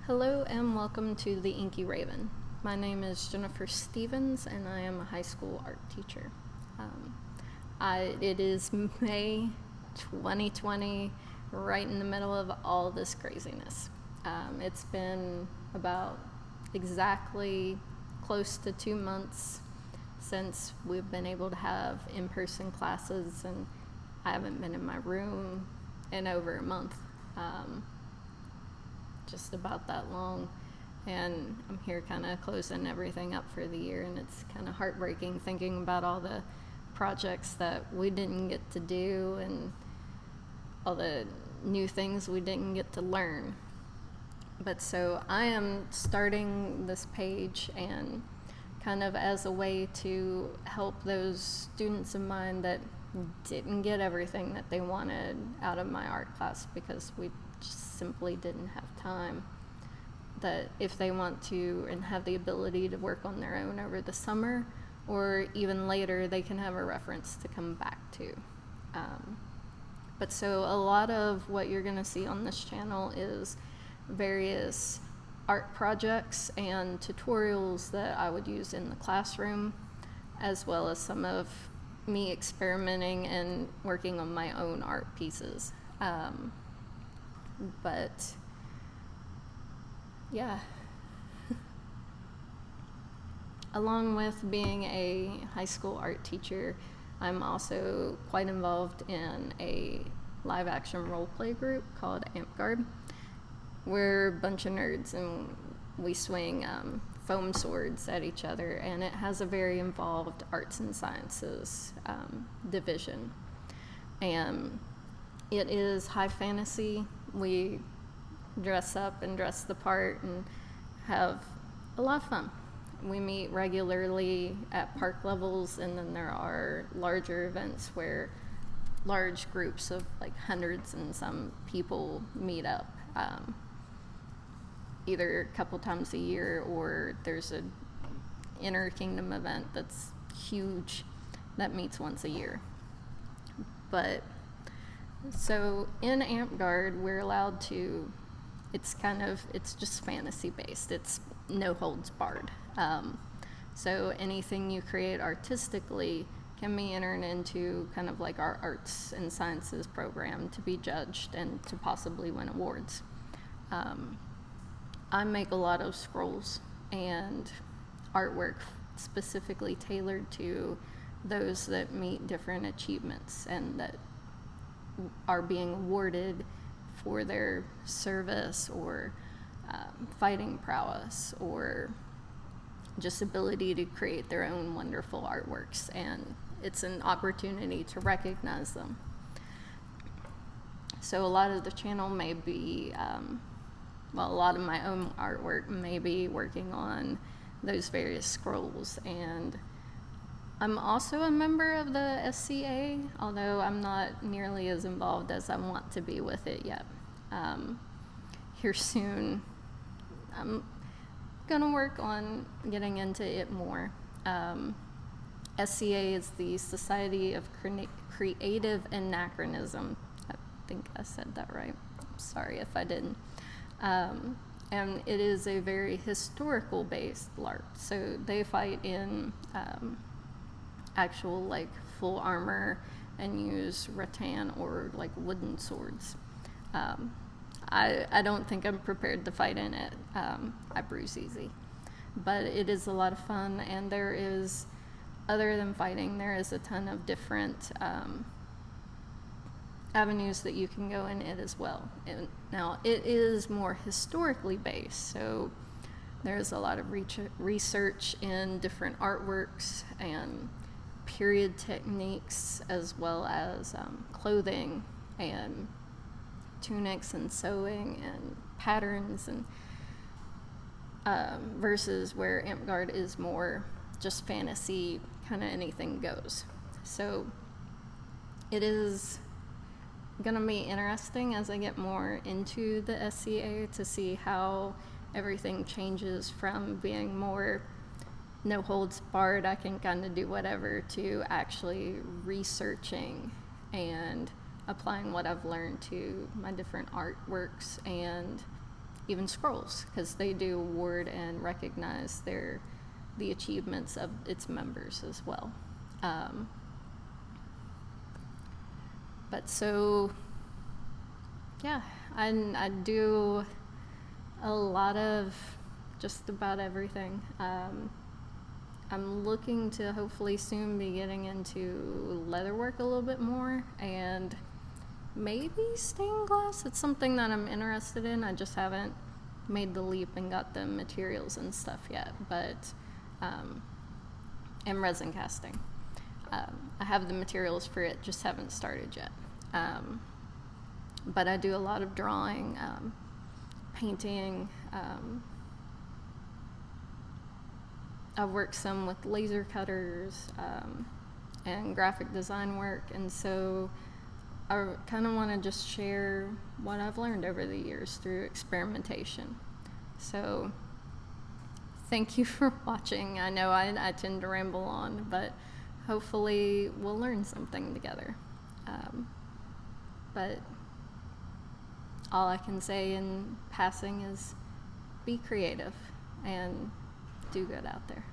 Hello and welcome to the Inky Raven. My name is Jennifer Stevens and I am a high school art teacher. It is May 2020, right in the middle of all this craziness. It's been about exactly close to 2 months since we've been able to have in-person classes, and I haven't been in my room in over a month. Just about that long, and I'm here kind of closing everything up for the year, and it's kind of heartbreaking thinking about all the projects that we didn't get to do and all the new things we didn't get to learn. But so I am starting this page and kind of as a way to help those students of mine that didn't get everything that they wanted out of my art class because we just simply didn't have time, that if they want to and have the ability to work on their own over the summer or even later, they can have a reference to come back to. But so a lot of what you're going to see on this channel is various art projects and tutorials that I would use in the classroom, as well as some of me experimenting and working on my own art pieces. But yeah, along with being a high school art teacher, I'm also quite involved in a live action role play group called AmpGuard. We're a bunch of nerds and we swing foam swords at each other, and it has a very involved arts and sciences division. And it is high fantasy. We dress up and dress the part and have a lot of fun. We meet regularly at park levels, and then there are larger events where large groups of like hundreds and some people meet up, either a couple times a year, or there's an inter-kingdom event that's huge that meets once a year. But so in AmpGuard, we're allowed to, it's just fantasy based. It's no holds barred. So anything you create artistically can be entered into kind of like our arts and sciences program to be judged and to possibly win awards. I make a lot of scrolls and artwork specifically tailored to those that meet different achievements and that are being awarded for their service or fighting prowess or just ability to create their own wonderful artworks, and it's an opportunity to recognize them. So a lot of the channel may be, a lot of my own artwork may be working on those various scrolls, and I'm also a member of the SCA, although I'm not nearly as involved as I want to be with it yet. Here soon, I'm gonna work on getting into it more. SCA is the Society of Creative Anachronism. I think I said that right. Sorry if I didn't. And it is a very historical based LARP. So they fight in actual like full armor and use rattan or like wooden swords. I don't think I'm prepared to fight in it. I bruise easy, but it is a lot of fun, and there is, other than fighting, there is a ton of different avenues that you can go in it as well. And now it is more historically based, so there's a lot of research in different artworks and period techniques, as well as clothing and tunics and sewing and patterns, and versus where AmpGuard is more just fantasy, kind of anything goes. So it is gonna be interesting as I get more into the SCA to see how everything changes from being more no holds barred, I can kind of do whatever, to actually researching and applying what I've learned to my different artworks and even scrolls, because they do award and recognize the achievements of its members as well. But so, yeah, I do a lot of just about everything. I'm looking to hopefully soon be getting into leatherwork a little bit more, and maybe stained glass. It's something that I'm interested in. I just haven't made the leap and got the materials and stuff yet, but and resin casting. I have the materials for it, just haven't started yet. But I do a lot of drawing, painting. I've worked some with laser cutters and graphic design work, and so I kind of want to just share what I've learned over the years through experimentation. So thank you for watching. I know I tend to ramble on, but hopefully we'll learn something together. But all I can say in passing is be creative and do good out there.